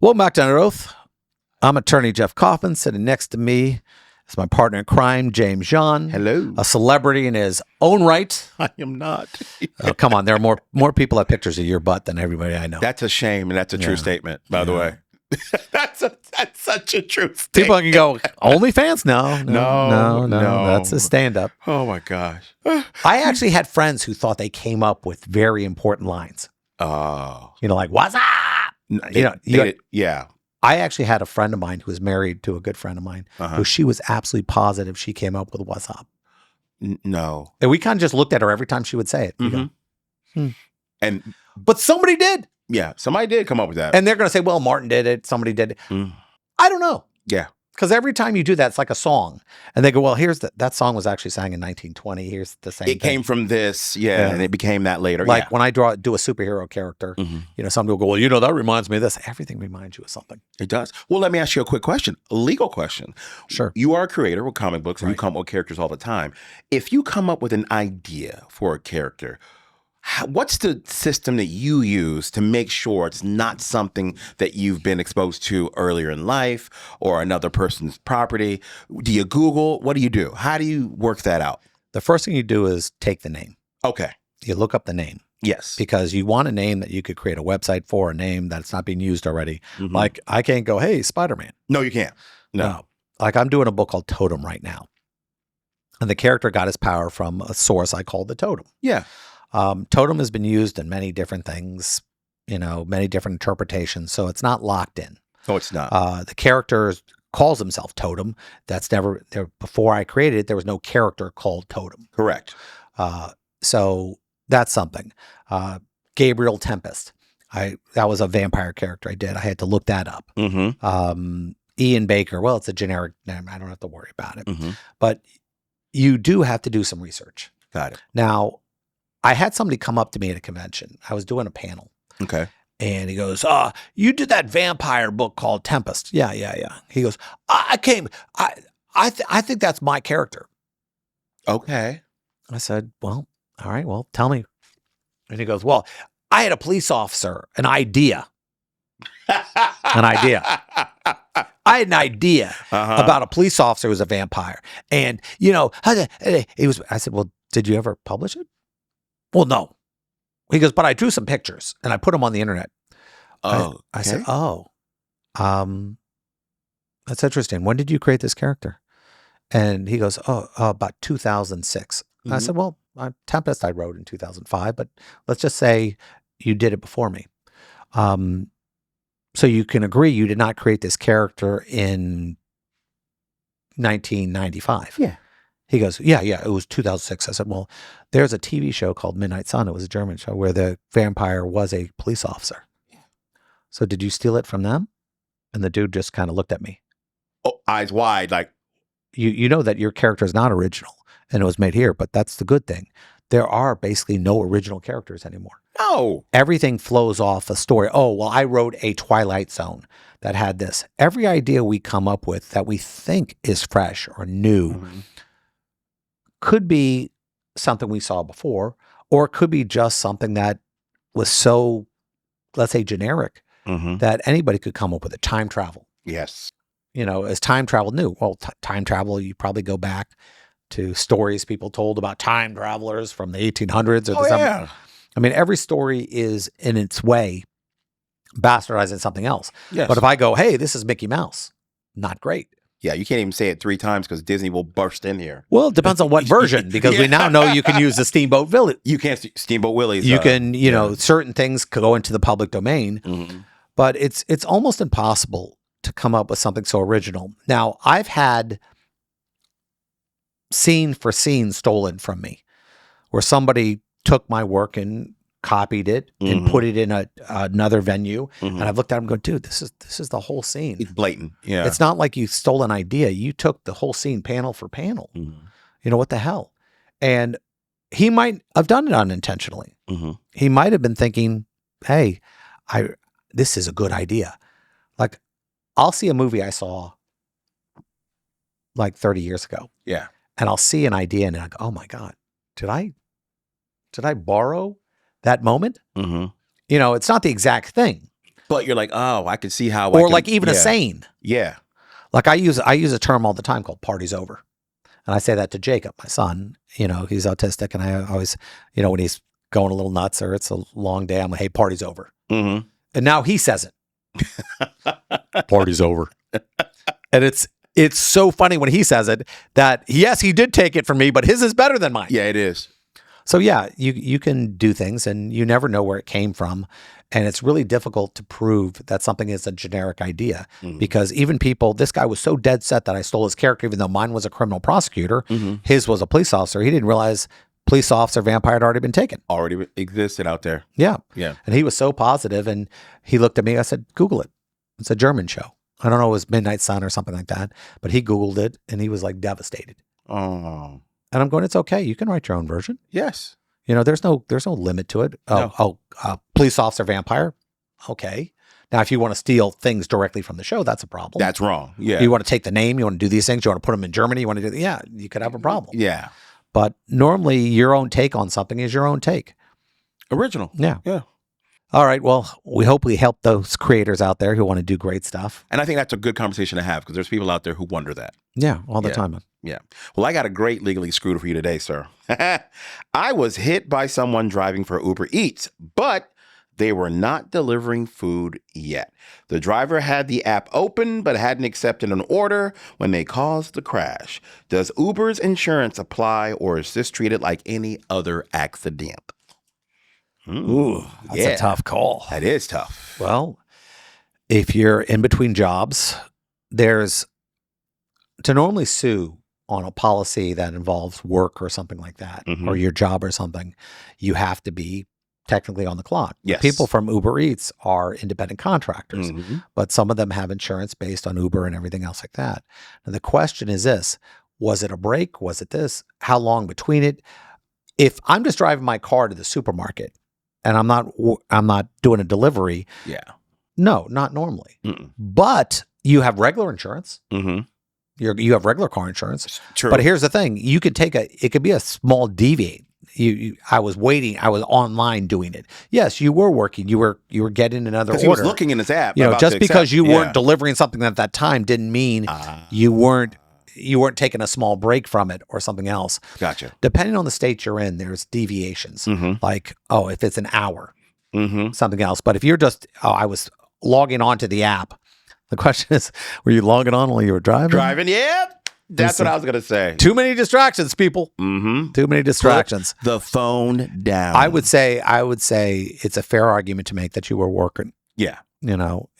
Welcome back to Under Oath. I'm attorney Jeff Kaufman. Sitting next to me is my partner in crime, James John. Hello. A celebrity in his own right. I am not. Oh, come on. There are more people that have pictures of your butt than everybody I know. That's a shame, and that's a true statement, by the way. That's such a true statement. People can go, OnlyFans? No. No. That's a stand-up. Oh, my gosh. I actually had friends who thought they came up with very important lines. Oh. Like, what's up? Yeah. I actually had a friend of mine who was married to a good friend of mine who she was absolutely positive she came up with what's up. No. And we kind of just looked at her every time she would say it. Mm-hmm. Go, But somebody did. Yeah, somebody did come up with that. And they're going to say, well, Martin did it. Somebody did it. I don't know. Yeah. Because every time you do that, it's like a song. And they go, well, that song was actually sang in 1920. Here's the same thing. It came from this, and it became that later. Like when I do a superhero character, somebody will go, well, that reminds me of this. Everything reminds you of something. It does. Well, let me ask you a quick question, a legal question. Sure. You are a creator with comic books, and you come up with characters all the time. If you come up with an idea for a character, what's the system that you use to make sure it's not something that you've been exposed to earlier in life or another person's property? Do you Google? What do you do? How do you work that out? The first thing you do is take the name. Okay. You look up the name. Yes. Because you want a name that you could create a website for, a name that's not being used already. Like I can't go, hey, Spider-Man. No, you can't. No. Like I'm doing a book called Totem right now. And the character got his power from a source I call the Totem. Yeah. Totem has been used in many different things, many different interpretations. So it's not locked in. No, it's not. The character calls himself Totem. That's never there. Before I created it, there was no character called Totem. Correct. So that's something. Gabriel Tempest. That was a vampire character I did. I had to look that up. Ian Baker. Well, it's a generic name. I don't have to worry about it. But you do have to do some research. Got it. Now, I had somebody come up to me at a convention. I was doing a panel. Okay. And he goes, you did that vampire book called Tempest. Yeah. He goes, I think that's my character. Okay. I said, well, all right, well, tell me. And he goes, well, I had a police officer, an idea. I had an idea about a police officer who was a vampire. And, I said, well, did you ever publish it? Well, no. He goes, but I drew some pictures and I put them on the internet. Oh, I said, that's interesting. When did you create this character? And he goes, about 2006. I said, well, Tempest I wrote in 2005, but let's just say you did it before me. So you can agree you did not create this character in 1995. Yeah. He goes, yeah, it was 2006. I said, well, there's a TV show called Midnight Sun. It was a German show where the vampire was a police officer. Yeah. So did you steal it from them? And the dude just kind of looked at me. Oh, eyes wide, like. You know that your character is not original and it was made here, but that's the good thing. There are basically no original characters anymore. No. Everything flows off a story. Oh, well, I wrote a Twilight Zone that had this. Every idea we come up with that we think is fresh or new could be something we saw before, or it could be just something that was so, let's say, generic that anybody could come up with it. Time travel. Yes. Is time travel new? Well, time travel, you probably go back to stories people told about time travelers from the 1800s or yeah. I mean, every story is in its way bastardizing something else. Yes. But if I go, hey, this is Mickey Mouse, not great. Yeah, you can't even say it 3 times because Disney will burst in here. Well, it depends on what version, because we now know you can use the Steamboat Village. You can't Steamboat Willie's. You can, certain things could go into the public domain, but it's almost impossible to come up with something so original. Now, I've had scene for scene stolen from me, where somebody took my work and copied it and put it in another venue, and I've looked at them and go, dude, this is the whole scene. It's blatant. Yeah, it's not like you stole an idea. You took the whole scene panel for panel. What the hell? And he might have done it unintentionally. He might have been thinking, hey, this is a good idea. Like, I'll see a movie I saw like 30 years ago. Yeah. And I'll see an idea and I go, oh my God, did I borrow that moment? It's not the exact thing, But you're like, oh, I can see how. Or like even a saying. Yeah. Like I use a term all the time called "party's over," and I say that to Jacob, my son. He's autistic, and I always, when he's going a little nuts or it's a long day, I'm like, "Hey, party's over," Mm-hmm. and now he says it. Party's over, and it's so funny when he says it that yes, he did take it from me, but his is better than mine. Yeah, it is. So yeah, you can do things, and you never know where it came from. And it's really difficult to prove that something is a generic idea because even this guy was so dead set that I stole his character, even though mine was a criminal prosecutor, his was a police officer. He didn't realize police officer vampire had already been taken. Already existed out there. Yeah. Yeah. And he was so positive, and he looked at me. I said, Google it. It's a German show. I don't know, it was Midnight Sun or something like that, but he Googled it and he was like devastated. Oh. And I'm going, it's okay. You can write your own version. Yes. There's no limit to it. Police officer vampire. Okay. Now, if you want to steal things directly from the show, that's a problem. That's wrong. Yeah. You want to take the name, you want to do these things, you want to put them in Germany, you want to do, you could have a problem. Yeah. But normally your own take on something is your own take. Original. Yeah. Yeah. All right. Well, we hope we help those creators out there who want to do great stuff. And I think that's a good conversation to have because there's people out there who wonder that. Yeah. All the time. Yeah. Well, I got a great Legally Screwed for you today, sir. I was hit by someone driving for Uber Eats, but they were not delivering food yet. The driver had the app open, but hadn't accepted an order when they caused the crash. Does Uber's insurance apply, or is this treated like any other accident? Ooh, that's a tough call. That is tough. Well, if you're in between jobs, there's to normally sue on a policy that involves work or something like that, or your job or something, you have to be technically on the clock. Yes. People from Uber Eats are independent contractors, but some of them have insurance based on Uber and everything else like that. And the question is this, was it a break? Was it this? How long between it? If I'm just driving my car to the supermarket and I'm not doing a delivery. Yeah. No, not normally. But you have regular insurance. You have regular car insurance. True. But here's the thing: you could it could be a small deviate. I was waiting. I was online doing it. Yes, you were working. You were getting another order. He was looking in his app. Just because you weren't delivering something at that time didn't mean you weren't taking a small break from it or something else. Gotcha. Depending on the state you're in, there's deviations. Like, if it's an hour, something else. But if you're just, I was logging on to the app. The question is, were you logging on while you were driving? Driving, yeah. That's what I was going to say. Too many distractions, people. Too many distractions. Put the phone down. I would say it's a fair argument to make that you were working. Yeah.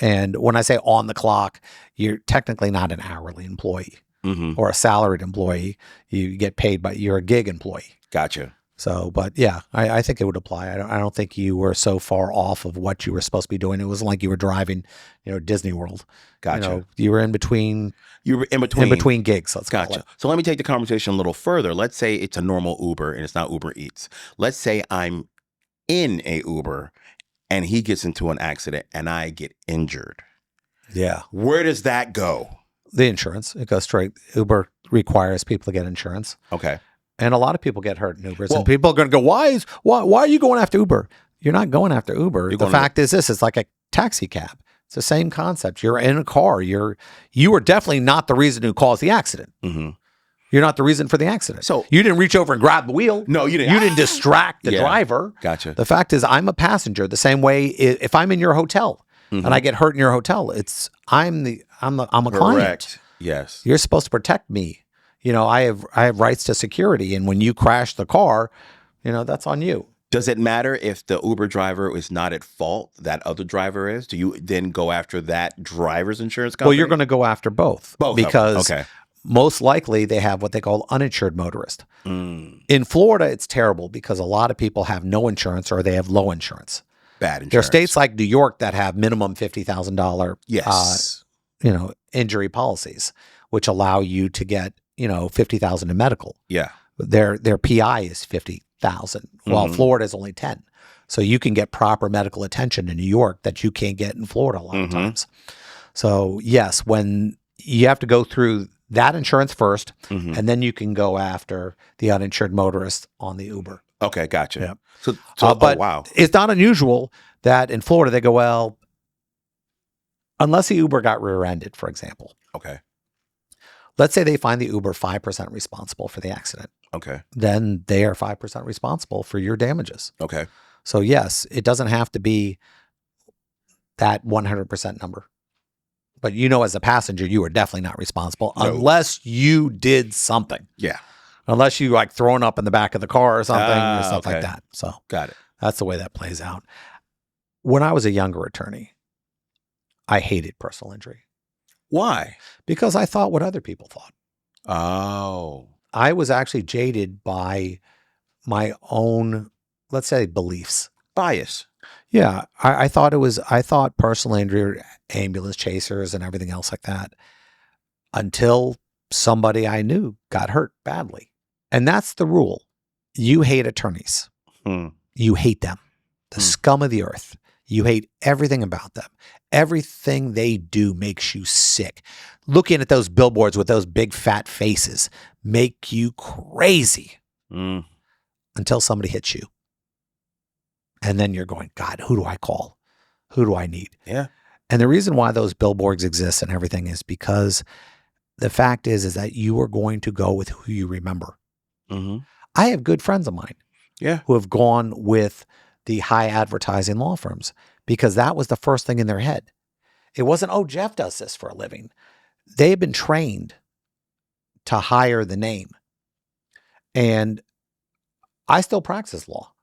And when I say on the clock, you're technically not an hourly employee or a salaried employee. You get paid you're a gig employee. Gotcha. So, but yeah, I think it would apply. I don't think you were so far off of what you were supposed to be doing. It wasn't like you were driving, Disney World. Gotcha. You were in between. You were in between gigs. Let's call Gotcha. it. So let me take the conversation a little further. Let's say it's a normal Uber and it's not Uber Eats. Let's say I'm in a Uber and he gets into an accident and I get injured. Yeah. Where does that go? The insurance. It goes straight. Uber requires people to get insurance. Okay. And a lot of people get hurt in Ubers. And people are going to go, why are you going after Uber? You're not going after Uber. The fact is this, it's like a taxi cab. It's the same concept. You're in a car. You are definitely not the reason who caused the accident. You're not the reason for the accident. So you didn't reach over and grab the wheel. No, you didn't. You didn't distract the driver. Gotcha. The fact is I'm a passenger. The same way if I'm in your hotel and I get hurt in your hotel, I'm a client. Correct. Yes. You're supposed to protect me. I have rights to security, and when you crash the car, that's on you. Does it matter if the Uber driver is not at fault, that other driver is? Do you then go after that driver's insurance company? Well, you're going to go after both. Both. Because okay. Most likely they have what they call uninsured motorist. In Florida, it's terrible because a lot of people have no insurance or they have low insurance. Bad insurance. There are states like New York that have minimum $50,000 yes. Injury policies, which allow you to get $50,000 in medical. Yeah. Their PI is $50,000, while Florida is only 10. So you can get proper medical attention in New York that you can't get in Florida a lot of times. So yes, when you have to go through that insurance first, and then you can go after the uninsured motorist on the Uber. Okay, gotcha. Yeah. So but wow. It's not unusual that in Florida they go, well, Unless the Uber got rear-ended, for example. Okay. Let's say they find the Uber 5% responsible for the accident. Okay. Then they are 5% responsible for your damages. Okay. So yes, it doesn't have to be that 100% number. But as a passenger, you are definitely not responsible unless you did something. Yeah. Unless you like throwing up in the back of the car or something or stuff okay. like that. So Got it. that's the way that plays out. When I was a younger attorney, I hated personal injury. Why? Because I thought what other people thought. Oh. I was actually jaded by my own, let's say, beliefs. Bias. Yeah. I thought personal injury, ambulance chasers and everything else like that until somebody I knew got hurt badly. And that's the rule. You hate attorneys. You hate them. The scum of the earth. You hate everything about them. Everything they do makes you sick. Looking at those billboards with those big fat faces make you crazy until somebody hits you. And then you're going, God, who do I call? Who do I need? Yeah. And the reason why those billboards exist and everything is because the fact is that you are going to go with who you remember. I have good friends of mine who have gone with the high advertising law firms because that was the first thing in their head. It wasn't, oh, Jeff does this for a living. They've been trained to hire the name. And I still practice law.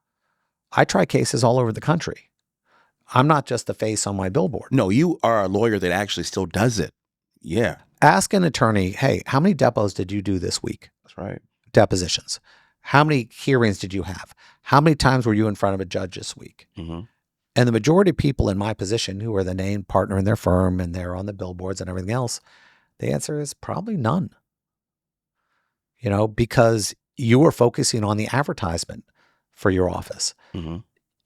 I try cases all over the country. I'm not just the face on my billboard. No, you are a lawyer that actually still does it. Yeah. Ask an attorney, hey, how many depots did you do this week? That's right. Depositions. How many hearings did you have? How many times were you in front of a judge this week? And the majority of people in my position who are the named partner in their firm and they're on the billboards and everything else, the answer is probably none. Because you are focusing on the advertisement for your office.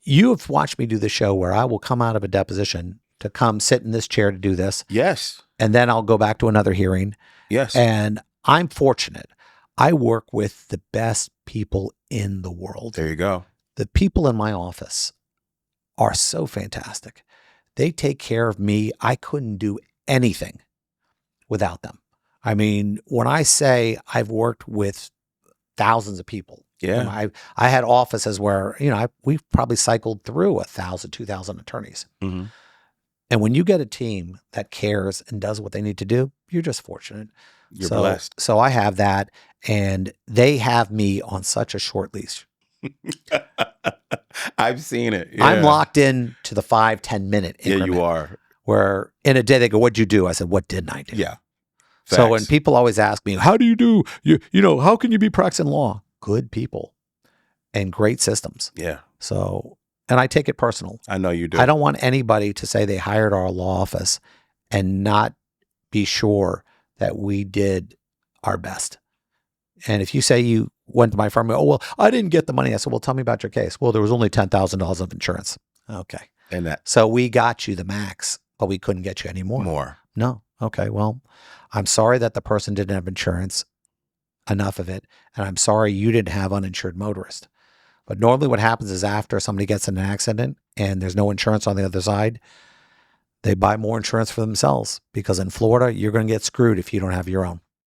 You have watched me do the show where I will come out of a deposition to come sit in this chair to do this. Yes. And then I'll go back to another hearing. Yes. And I'm fortunate. I work with the best people in the world. There you go. The people in my office are so fantastic. They take care of me. I couldn't do anything without them. I mean, when I say I've worked with thousands of people, I had offices where, we've probably cycled through 1,000, 2,000 attorneys. And when you get a team that cares and does what they need to do, you're just fortunate. You're blessed. So I have that, and they have me on such a short leash. I've seen it. Yeah. I'm locked in to the 5-10 minute increment. Yeah, you are. Where in a day they go, what'd you do? I said, what didn't I do? Yeah. Facts. So when people always ask me, how do you do? How can you be practicing law? Good people and great systems. Yeah. So, and I take it personal. I know you do. I don't want anybody to say they hired our law office and not be sure that we did our best. And if you say you went to my firm, oh, well, I didn't get the money. I said, well, tell me about your case. Well, there was only $10,000 of insurance. Okay. And that. So we got you the max, but we couldn't get you any more. No. Okay. Well, I'm sorry that the person didn't have insurance, enough of it. And I'm sorry you didn't have uninsured motorist. But normally what happens is after somebody gets in an accident and there's no insurance on the other side, they buy more insurance for themselves because in Florida, you're going to get screwed if you don't have your own.